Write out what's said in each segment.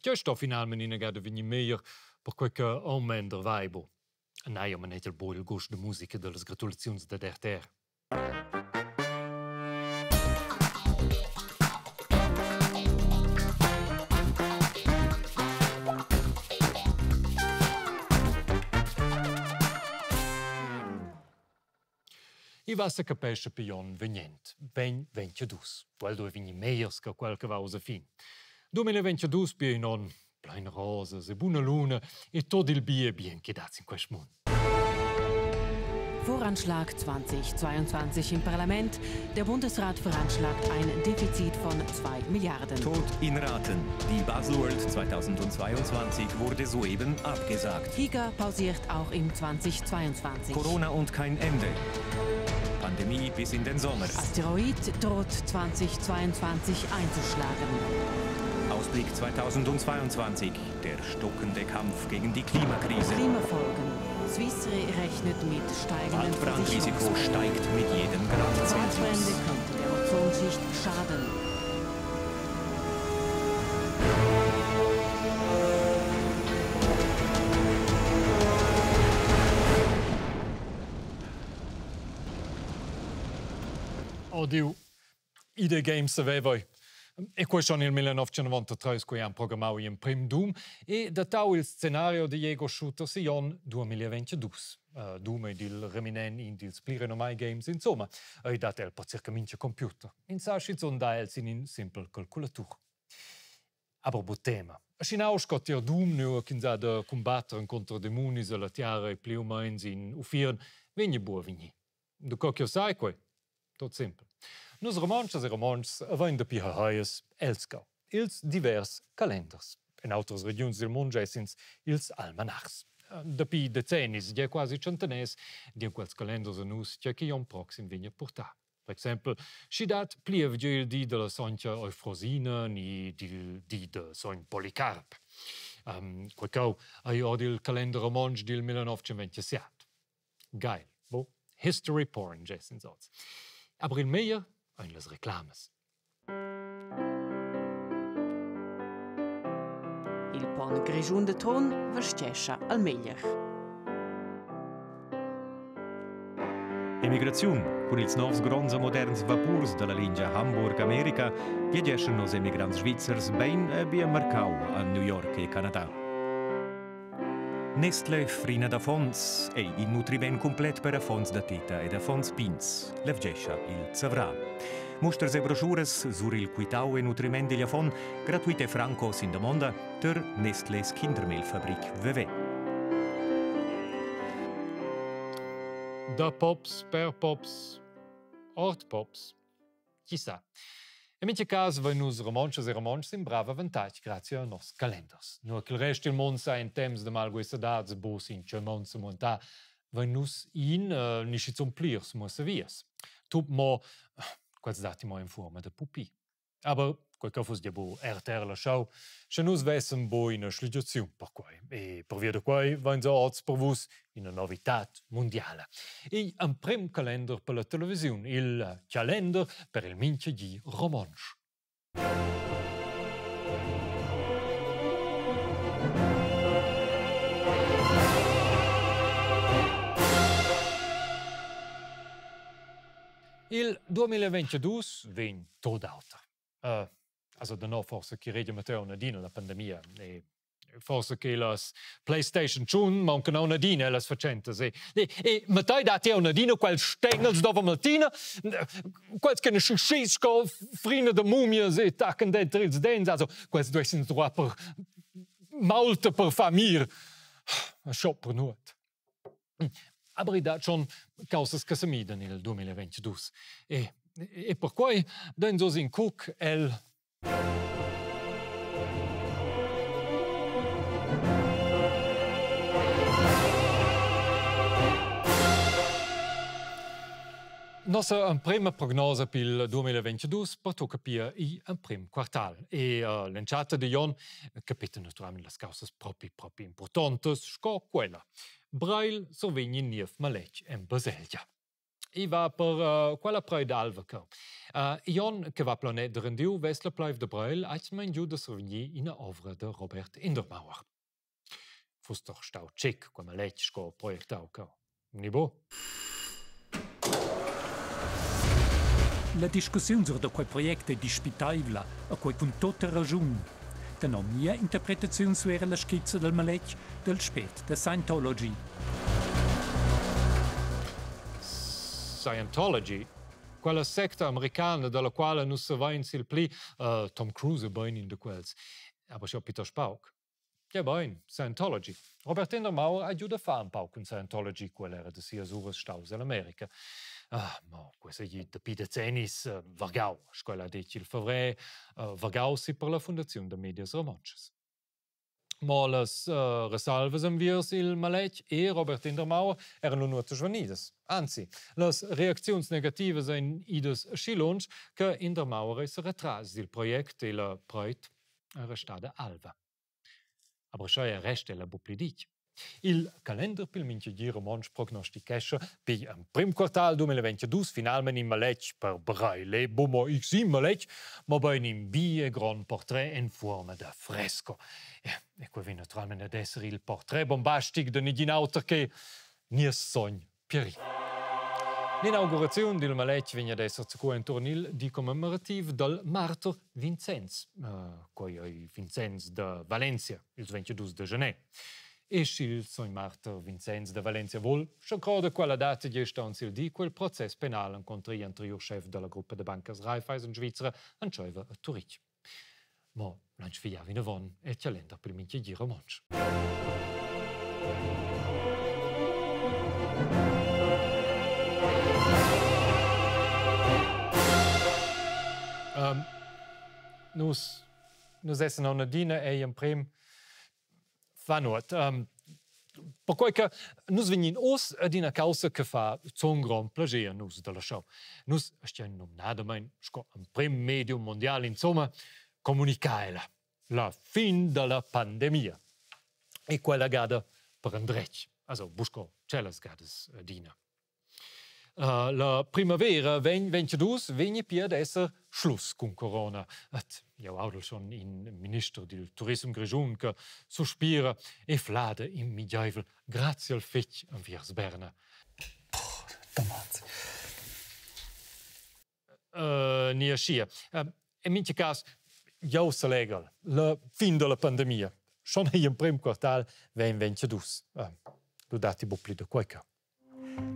Che sto finalmente in gada venir meglio per quel che aumenta vaibo. Nei, ma net il buon il gusto de musica delle gratulazioni da der. I vassa capisce pion vegnent, ventja dus. Quel dove vigni meiers che quel che va usa fin. 2022 pia non plein rosas e buona luna e tot il bie bien chiedats in quest mund. Voranschlag 2022 im Parlament. Der Bundesrat veranschlagt ein Defizit von 2 Milliarden. Tod in Raten. Die Basel World 2022 wurde soeben abgesagt. Giga pausiert auch im 2022. Corona und kein Ende. Pandemie bis in den Sommer. Asteroid droht 2022 einzuschlagen. Ausblick 2022. Der stockende Kampf gegen die Klimakrise. Klimafolgen. Swissre rechnet mit steigenden Waldbrandrisiko steigt mit jedem Grad Waldbrände Celsius. könnten der Ozonschicht schaden. Oddio, ide games aveva. E questo nel 1993 che hanno programmato in prim Doom e datau il scenario di Ego Shooter Sion 2022. Doom è il reminen in il Splirenomai Games, insomma, è dato il per circa mince computer. In saci zon da els in un simple calculatur. Aber bu tema. Schinau scott ihr Doom nu kinza da combattere contro demonis alla tiara e pliumens in ufieren, vegni bu vigni. Du cocchio sai quei? Tot simple. Nus romances e romances avain da pia haies elskau. Ils divers calendars. In autres regions del mondo essens ils almanachs. Da pi decennis, die quasi centenes, di quels calendars a nus che ion proxim vigna portar. Per esempio, si dat plievge il di della soncia Eufrosina ni di de son Policarp. Quecau ai od il calendar romansch del 1927. Geil, bo? History porn, Jason Zotz. Aber il meilleur, ein les reclames. Il pon grigiun de tron verstescha al meglier. Emigrazione. Con ils novs gronds e moderns vapurs della linea Hamburg-America, viegeschen nos emigrants svizzers ben e bien marcau a New York e Canada. Nestle frina da fons e il nutriment complet per a fons da teta e da fons pins, levgescha il zavra. Musters e broschures sur il quitau e nutriment degli afon, gratuite francos in domanda, ter Nestles Kindermehlfabrik VW. Da pops, per pops, ort pops, chissà. In minche caso, vai nus romances e romances in brava vantage grazie a nos calendars. Nur che il resto del mondo sa in temps de mal questa dats bus in che mondo se monta, vai nus nisci zomplirs mo se vias. Tup mo, quals dati mo in forma de pupi. Aber, quel che fos diabo RTR la show, se nus vessen bo in a sligiazione per quai. E per via de quai, vain so oz per vus in a novitat mondiale. E un prim calendar per la televisione, il calendar per il mince di romansch. Il 2022 vegn tot auter. Also da no forse che regia Matteo nadina la pandemia e forse che las PlayStation chun mancano una dina las facentas e Matteo dati una dina quel stengels dove mattina quels che ne schisco frina de mumias e tacken de trils dens also quels due sind droit per maulta per famir a shop per nuot. Aber i dat schon causas che samida nel 2022 e per quai densos in Cook el Nossa prima prognosa per il 2022 portò capire un primo quartal e l'enciata di Jon capite naturalmente le cause proprio importanti, sco quella. Brail sorvegni nief malec en Baselgia. I va per quella proi d'alva che. Ion che va planet de rendiu vesla plaiv de Breil, als mein giu de survegni in a ovra de Robert Indermauer. Fus doch stau check, come lech sco proiectau che. Nibo? La discussione sur quel project è disputaibla, a quei con tutta ragione. La mia interpretazione era la schizza del Malech del spet, der Scientology. Scientology? Quella secta americana dalla quale non si va in sil pli, Tom Cruise è ben in de quels. Aber schon Peter Spauk. Ja, ben, Scientology. Robert Indermauer aiuta a fare un po' con Scientology, quella era de sia sures staus in America. Ma questo è da pi decennis vargau, scola dici il favre, vargau si per la fondazione de Medias Romanches. Ma las resalves enviers il Malech e Robert Indermauer erano nur svanides. Anzi, las reactions negativas in ides schilons che Indermauer es retras del project e la proit arrestada alva. Aber schau resta la buplidic. Il calender pil minchia romansch prognosticescha pi un prim quartal 2022 finalment in Malech per braile bomo x in Malech, ma ben in bie gran portrait in forma de fresco. E qua viene naturalmente ad essere il portrait bombastic de nigin auter che nies sogn pieri. L'inaugurazione del Malech viene ad essere un tornil di commemorativ del martor Vincenz, coi Vincenz de Valencia, il 22 de gener. E il son martor Vincenz de Valencia vol, sciocrode quella data di estanzil di quel processo penale incontri il chef della gruppa de bancas Raiffeisen Svizzera, Ancioiva a Turic. Ma l'anci fiavi ne von e il calender per minchia di romansch. Nus essen a nadina e un prim fanot. Per quei che nus vegnin os ad una causa che fa zon gran plager nus della show. Nus stiamo nominadamein sco un prim medium mondiale, insomma, comunicaela. La fin della pandemia. E quella gada per Andrec. Also, busco celas gadas adina. La primavera 2022 vegni pia ad esser Schluss con Corona. Io audel schon in Ministro del Tourism Grigiun che sospira e flade in migiaivel grazie al fetch an viers Berna. Nia scia. In minche cas, jau se legal, la fin della pandemia. Schon in prim quartal 2022. Du dati bupli de quaica.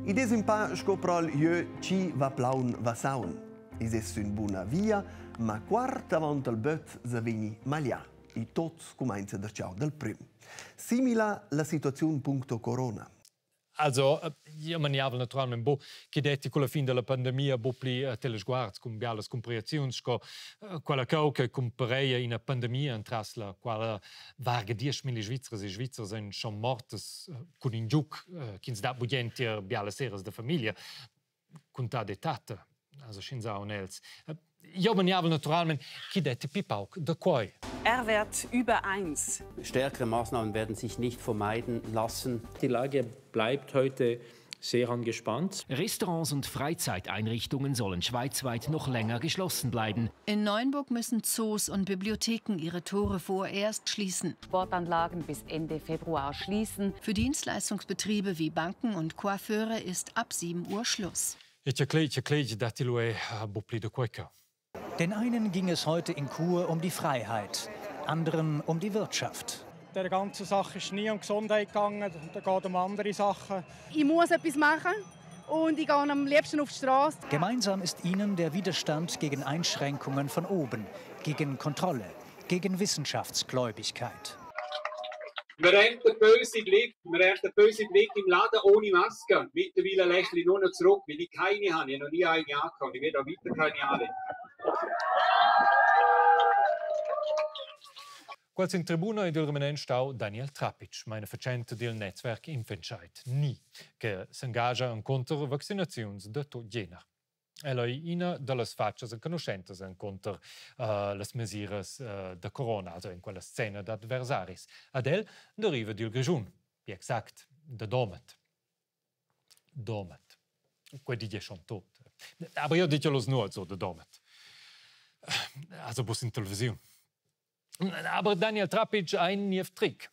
I desimpa scoprol io ci va plaun va saun. Is es un buona via, ma quarta volta il bot se veni malia. I tots comincia da ciao del prim. Simila la situazione punto corona. Also, io maniavel naturalmente bo che detti con la fin della pandemia bo pli telesguards con bialas comprehensions sco quella che compareia in a pandemia entras la quale varga 10.000 Schweizers e Schweizer sind schon mortes con in giuc kins da budentier bialas seres de famiglia con ta detata also schinza und els. Ja, maniavel naturalmente che detti pipauk da quai. R-Wert über 1. Stärkere Maßnahmen werden sich nicht vermeiden lassen. Die Lage bleibt heute sehr angespannt. Restaurants und Freizeiteinrichtungen sollen schweizweit noch länger geschlossen bleiben. In Neuenburg müssen Zoos und Bibliotheken ihre Tore vorerst schließen. Sportanlagen bis Ende Februar schließen. Für Dienstleistungsbetriebe wie Banken und Coiffeure ist ab 7 Uhr Schluss. Den einen ging es heute in Chur um die Freiheit, anderen um die Wirtschaft. Der ganze Sache ist nie um Gesundheit gegangen, da geht um andere Sachen. Ich muss etwas machen und ich gehe am liebsten auf die Straße. Gemeinsam ist ihnen der Widerstand gegen Einschränkungen von oben, gegen Kontrolle, gegen Wissenschaftsgläubigkeit. Man rennt den bösen Blick im Laden ohne Maske. Mittlerweile lächle ich nur noch zurück, weil ich keine habe. Ich habe noch nie eine angehabt. Ich werde auch weiter keine haben. Quals in tribuna ed il remanent stau Daniel Trapic, meine facente del Netzwerk Impfentscheid, NI, che s'engagia en contra vaccinazions de tot gener. Ella è una delle faccias e conoscentas en contra las mesiras de corona, also in quella scena d'adversaris. Ad el deriva dil Grigiun, più exact, de Domet. Domet. quei dice schon tot. Aber io dice los nur so, da damit. Also bus in Television. Aber Daniel Trapic ein Trick.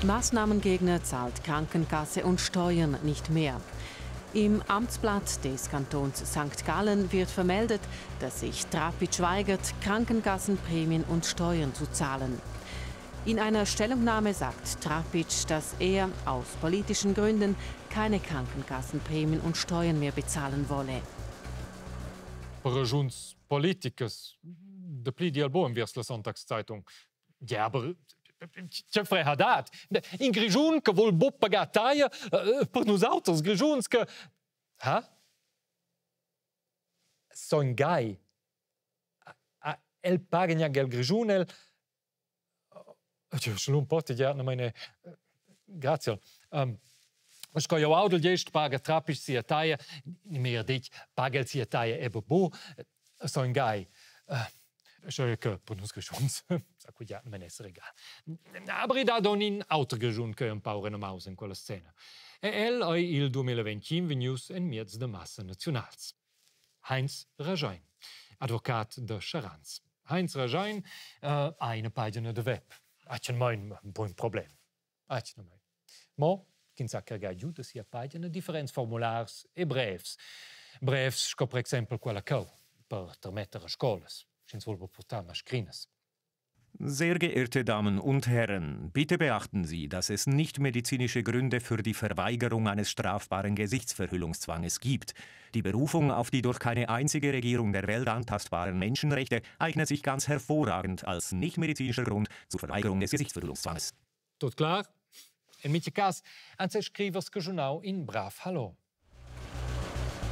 Maßnahmengegner zahlt Krankenkasse und Steuern nicht mehr. Im Amtsblatt des Kantons St. Gallen wird vermeldet, dass sich Trapic weigert, Krankenkassenprämien und Steuern zu zahlen. In einer Stellungnahme sagt Trapic, dass er aus politischen Gründen keine Krankenkassenprämien und Steuern mehr bezahlen wolle. Per ragiuns politicas, de pli di albo envers la Sonntagszeitung. Ja, aber c'è frehadat. In Grigiun che vol bo pagar taia per nosaltres, Grigiuns che... Ha? Son gai. El paga ja gel Grigiun, el... Schon porti ja, na meine... Grazie. Sco io audel gest paga Trapic sia taia, ni mehr dich paga sia taia ebe bo, son gai. Schau che per nus Grigiuns, sa qui ja men es regal. Aber da don in auter Grigiun che un paure na maus in quella scena. E el oi il 2025 venius en miez de massa nationals. Heinz Rajain, advocat de Charanz. Heinz Rajain ha una pagina de web. Acen mein un buon problem. Acen mein. Mo kin sa carga giù de sia pagina differents formulars e brevs. Brevs sco per exempel quella cau per permettere a scolas. Schins wohl portar mascrinas. Sehr geehrte Damen und Herren, bitte beachten Sie, dass es nicht medizinische Gründe für die Verweigerung eines strafbaren Gesichtsverhüllungszwanges gibt. Die Berufung auf die durch keine einzige Regierung der Welt antastbaren Menschenrechte eignet sich ganz hervorragend als nichtmedizinischer Grund zur Verweigerung des Gesichtsverhüllungszwanges. Tot klar? In mitje cas, anse scrivers che Journal in brav Hallo.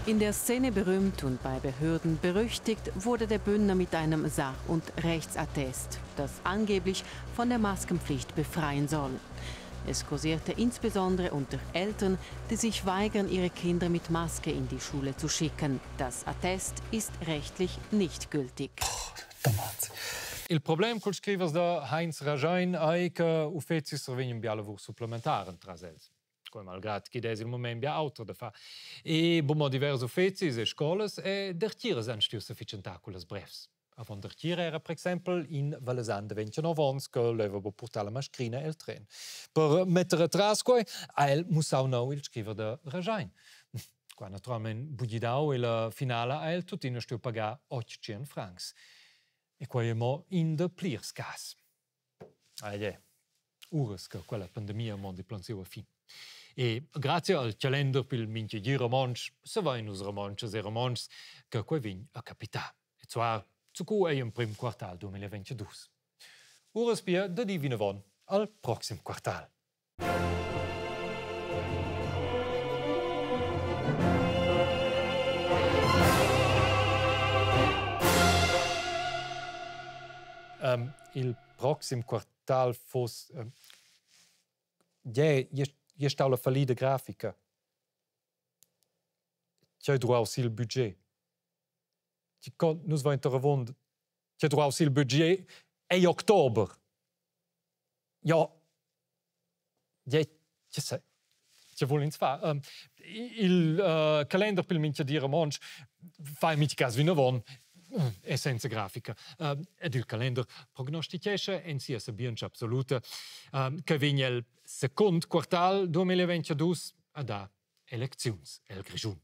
In der Szene berühmt und bei Behörden berüchtigt wurde der Bündner mit einem Sach- und Rechtsattest, das angeblich von der Maskenpflicht befreien soll. Es kursierte insbesondere unter Eltern, die sich weigern, ihre Kinder mit Maske in die Schule zu schicken. Das Attest ist rechtlich nicht gültig. Il problem col scrivers da Heinz Rajain è che uffizi servegno biala vur supplementaren tras els. Come malgrat che des il moment bia auto da fa. E bomo diversi uffizi e scolas e dertira san stiu sufficientaculas brevs. Avon dertira era per exempel in Valesande 29 ans che leva bo portar la mascrina e il tren. Per mettere atrás quai, el musau nou il scriver da Rajain. Qua naturalmente budidau e la finala el tutino stiu pagar 800 francs. E qua mo in de pliers cas. Ures che quella pandemia mondi plansiu a fin. E grazie al calendar pil minche di romansch, se va in us romanches e romanches che qua vin a capità. E zwar zu cu e in prim quartal 2022. Ures pia de divine von al proxim quartal. Il proxim quartal fos je stau la fallida grafica. C'è droit aussi il budget. Nus va intervond. C'è droit aussi il budget e october. Ja, c'è sai. C'è volins fa. Il calendar pil mincha di romansch fa in cas vinavon. E senza grafica. Ed il calendar prognostichesce in sia sabienza absoluta che vigna il second quartal 2022 ad a eleczions el Grigiun.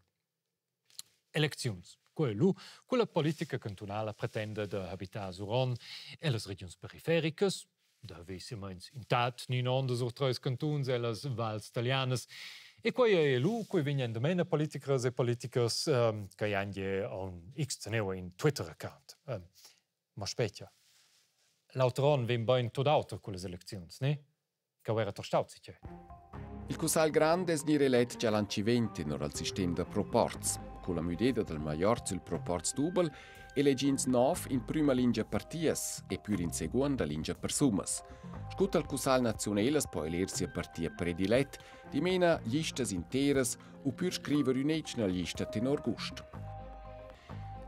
Eleczions. Quella politica cantonale pretende de habitar suron e las regions perifericas, da vesimens intat ni non des otros cantons e las vals italianas. E quei è lui, qui vengono meno politikers e politikers che hanno un X-Neo in Twitter-account. Ma specchia. L'autoron viene ben tot auto con le elezioni, ne? Che era tostato, c'è. Il Cussal Grande è eletto già l'anno 20 al sistema di proports, con la medida del Maior sul proports double e le jeans 9 in prima linea partias e più in seconda linea per sumas. Scut al Cussal Nazionale può elersi a partia predilet, di mena listas interas o più scrivere un'ecna lista tenor gust.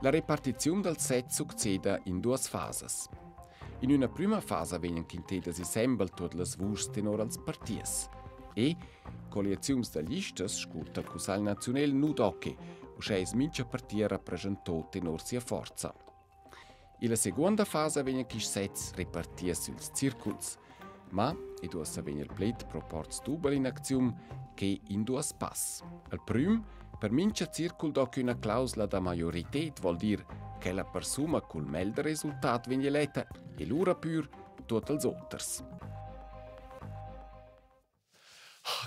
La repartizione del set succede in due fases. In una prima fase vengono quintedas assemble tutte le vus tenor als partias. E coalizions da listas scuta Cusal Nazionale Nudoche, usceis mincha partia rappresentò tenor sia forza. In la seconda fase vengono quis sets repartia suls circuls, ma e duas venir il plet proports dubel in azione che in duas pass. Al prim, per mincha circul doc una clausola da majorität vuol dir che la persona col melde risultat viene eletta e l'ura pur tutti els otters.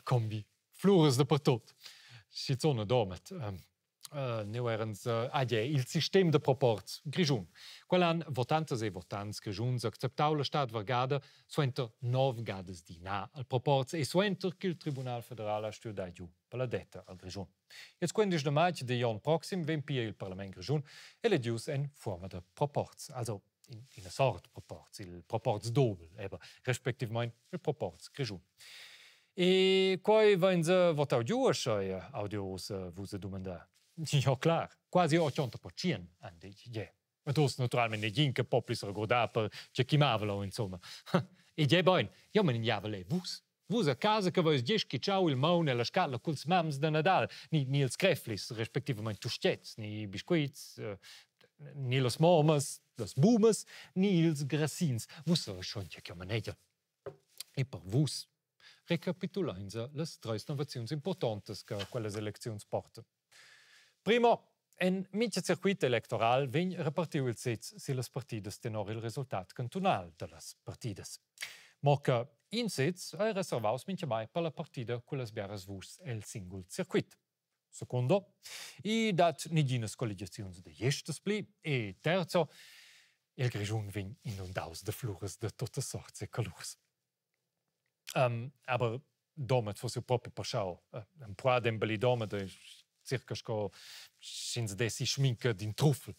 Kombi, flores dappertot. Si zona domet. Neu erans il sistema de proports grigiun. Quellan votantes e votants grigiuns acceptau la stat vergada suenter 9 gades di na al proports e suenter che il Tribunal Federal ha studiat giù per la detta al grigiun. Jetzt 15 de maig de jon proxim ven pia il Parlament grigiun e le gius en forma de proports, also in una sort proports, il proports dobel, aber respektivmein il proports grigiun. E quai vain votau giù a scheia audios vus domanda. Ja, klar, quasi 80% han dit, ja. Ma dos naturalment ne gin che poplis regordar per che chimavalo, insomma. E ja, boin, ja, men javale vus. Vus a casa che vois geschi ciao il maun e la scala culs mams de Nadal, ni ils creflis, respektivament tustets, ni biscuits, ni los mormas, los bumes, ni ils grassins. Vus so schon ja maneggia. E per vus recapitulainza las 3 innovazions importantes che quelles eleczions porten. Primo, en mitja circuit electoral vegn repartiu il sets si las partidas tenor il resultat cantonal de las partidas. Mo che in sets è reservaus mincha mai per la partida quelles biaras vus el singul circuit. Secondo, i dat niginas collegiazions de gestes pli. E terzo, il grigiun vegn inundaus de flores de tutte sorts e colors. Aber domet fosse proprio pasciau. Un po' d'embelli domet de circa sco sins dessi schminca din truffel.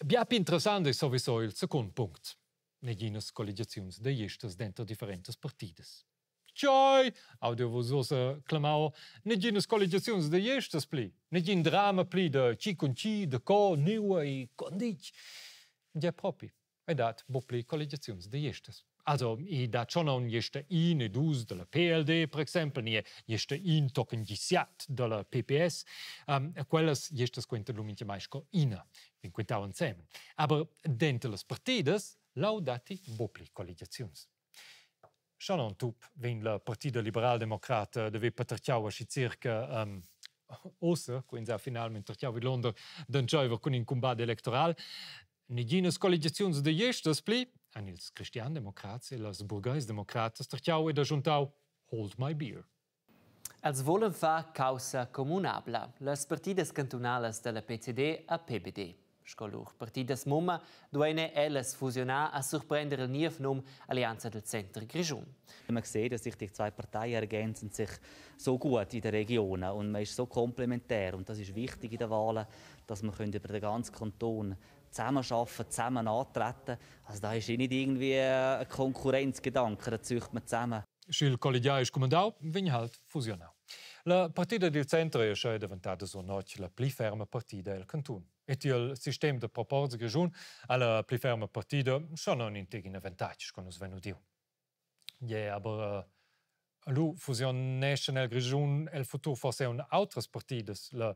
Bia più interessante è sowieso il second punct. Neginas collegiazions de gestes dentro differentes partides. Tjoi, audio vososa clamao, neginas collegiazions de gestes pli. Negin drama pli de ci con ci, de co, niua e condic. Ja propi. E dat bo pli collegiazions de gestes. Also, i dat schon un jeste in e dus de la PLD, per exempel, ni jeste in token gisiat de la PPS, quelles gestes quenta lumintia maisco ina, vin quentau insieme. Aber dentro las partidas, laudati bopli collegiazions. Schon un tup, vin la Partida Liberal-Democrata deve paterciau a circa ossa, quinza finalmente terciau vid Londra, d'encioiver con in combat electoral, neginas collegiazions de gestes pli, an ils Christian-Democrats e las Burgais-Democratas terciau ed ajuntau Hold My Beer. Els volen fa causa comunabla, las partidas cantonales de la PCD a PBD. Scolur partidas mumma duene elles fusionar a surprendere il niev nom Allianza del Center Grigiun. Man sieht, dass sich die zwei Parteien ergänzen sich so gut in der Region und man ist so komplementär und das ist wichtig in den Wahlen, dass man über den ganzen Kanton zusammenarbeiten, zusammen antreten. Also da ist nicht irgendwie ein Konkurrenzgedanke, da züchtet man zusammen. Schil collegiai is comandau, vegn halt fusionau. La partida del centro è scia diventata so noc la pli ferma partida del canton. Et il sistema de proports grigiun alla pli ferma partida sono un integin avantage con us venudiu. Ja, aber lu fusion national grigiun el futur forse un altres partidas, la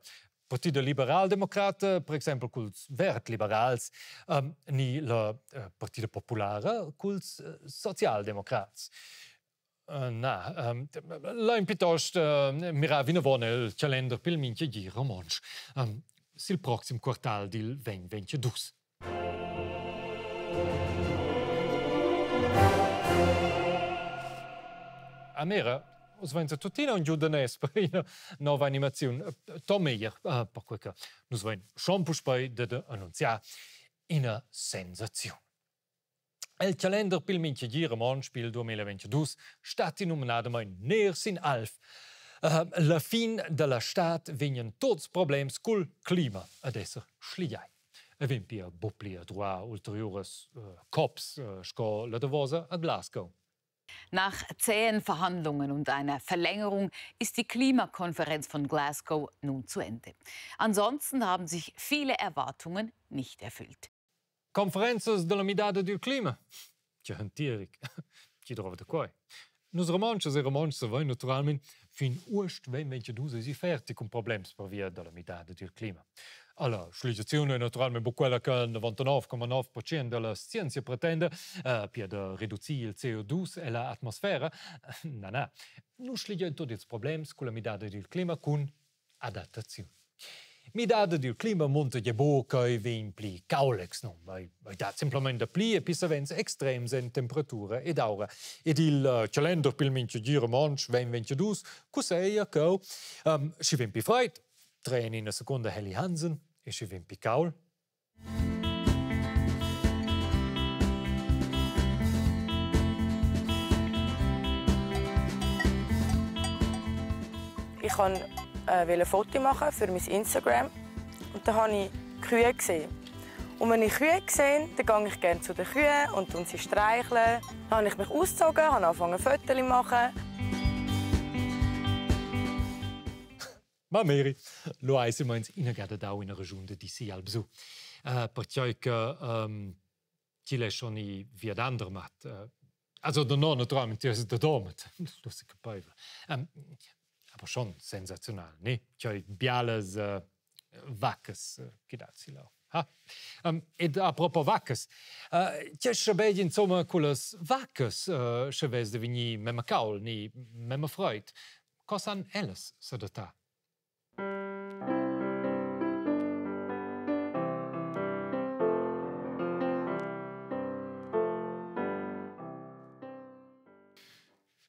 Partida Liberal-Democrata, per esempio, culs vert liberals, ni la Partida Popolare, culs socialdemocrats. La piuttosto miravi una buona il calendar per il minchia di romansch. Sil proxim quartal del 2022. A mera, us vens tuttina un giudanes per una nova animazione. Tomeyer, per quel che nus ven schon puspei de annunziar una sensazione. Il calendar per il minchia di romansch per il 2022 stat nominadament ners in alf. La fin della stat venien tots problems col clima ad esser schligai. Vem pia boplia droit ulteriores cops sco la Davosa a Glasgow. Nach zähen Verhandlungen und einer Verlängerung ist die Klimakonferenz von Glasgow nun zu Ende. Ansonsten haben sich viele Erwartungen nicht erfüllt. Conferences della midada del clima? C'è hantieric. Ci trova da qua. Nos romances e romances vai naturalment fin ust 2022 si fertig con problems per via della mitade del clima. Alla sligazione naturalmente bu quella che il 99,9% della scienza pretende per da ridurre il CO2 e l'atmosfera. No. Non sligiamo tutti i problemi con la mitade del clima con adattazione. Midade del clima monta je bo che vin pli caulex non, vai dat semplicemente pli e pisavens extrems en temperatura ed aura. Ed il calendar pil minche gira manch 2022 cuseia che si vin pi freit, train in a seconda Helly Hansen e si vin pi caul. Ich wollte ein Foto machen für mein Instagram und da habe ich Kühe gesehen. Und wenn ich Kühe sehe, dann gehe ich gerne zu den Kühen und sie streicheln. Dann habe ich mich ausgezogen, habe angefangen Fotos zu machen. Ma Mary, lo hai si meins inagada dau in a region de DC al bzu. Perciò che ti le schon i via d'andermat. Also da no naturalmente ist da domet. Das ist kapabel. Aber schon sensationell, ne? C'hai biales vacas che dazzi lau. Ed a propos vacas, c'è shabed insomma quelles vacas shabes de vini mema caul ni mema freud. Cosan elles sa data?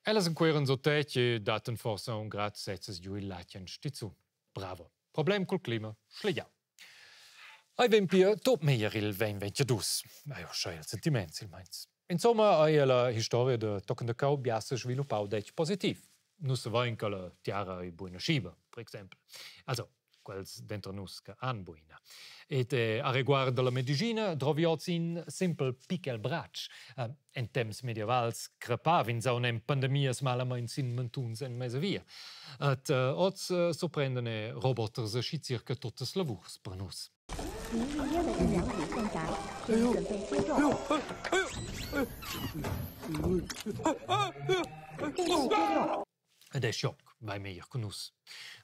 Elles enqueren so tetje daten forsa un grad setzes giù il latien stizu. Bravo. Problem col clima, schlegiau. Ai vempia tot meier il 2022. Ai ho schei sentiments il meins. Insomma, ai la historia de Tocken de Cau biassa sviluppau dec positiv. Nus vain che la tiara i buina schiba, per exempel. Also, quels dentro nus che an buina. Et a riguardo della medicina, troviot in simple pickel braccio. En temps medievals crepavin sa unem pandemias malamains in mentuns en mesa via. Et oz sorprendene roboters schi circa totes lavurs per nus. Ed è shock vai meier con nus.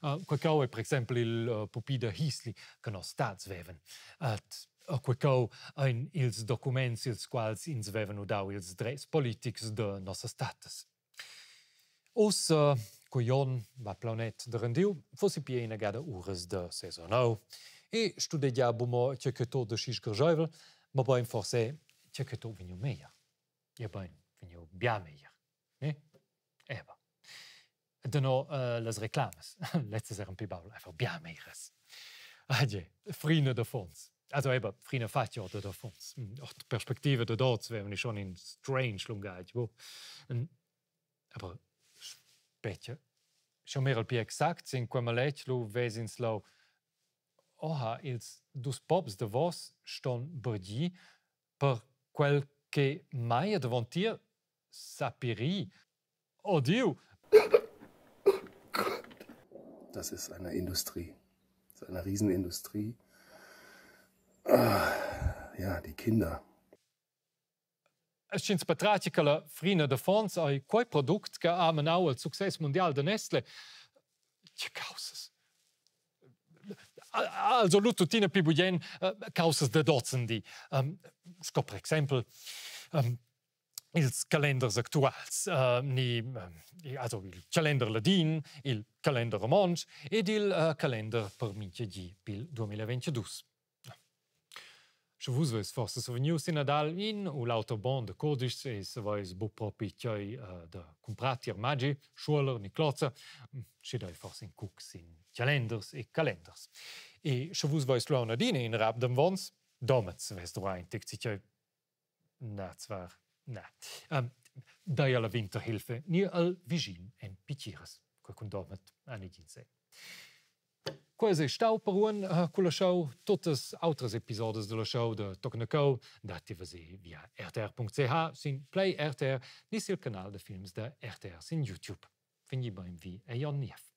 Quacau è per esempio il pupida Hisli che nos stats veven. Quacau ein ils documents ils quals ins veven udau ils drets politics de nossa status. Os coion va planet de rendiu fossi piena gada ures de sesonau e studia bumo che tot de schis gerjeuvel, ma beim forse che tot veniu meier. Ja bein veniu bia meier. Ne? Eba. Denno les reclames. Letztes er un pibaul, einfach bia meires. Adje, frine de fons. Also eben, frine fatio de fons. Auch die Perspektive de dort wären schon in strange lungaig. Aber spetje, schon mehr al pi exact, sin quema lech lu vesins lau. Oha, ils dus pops de vos ston bergi per quel che mai devant tir sapiri. Oh Dio! Das ist eine Industrie. Das ist eine Riesenindustrie. Ja, die Kinder. Es scheint betrachten, che la frina de fons ai quei produkt che ha menau al success mondial de Nestle. Che causas. Also lututina pibuyen causas de dozzendi. Sco per esempio ils calendars actuals, also il calendar ladin, il calendar romansch ed il calendar per minche gi pil 2022. Se vus veis forse soveniu sin Nadal in u l'autobahn de Codis e se veis bu propi tjoi de comprati armagi, schuoler ni klotza, si dai forse in cooks in calendars e calendars. E se vus veis lo nadine in rab dem vons, domets veis du rein, tic si tjoi, na zwar, na. Dai alla Winterhilfe, ni al Vigin en Picires, quel con domet anigin se. Quasi è stau per con la show, tutte altre episodi della show de Tocken de Cau, dati via rtr.ch, sin Play RTR, ni sil canal de films de RTR sin YouTube. Fin ben vi e Jon Nief.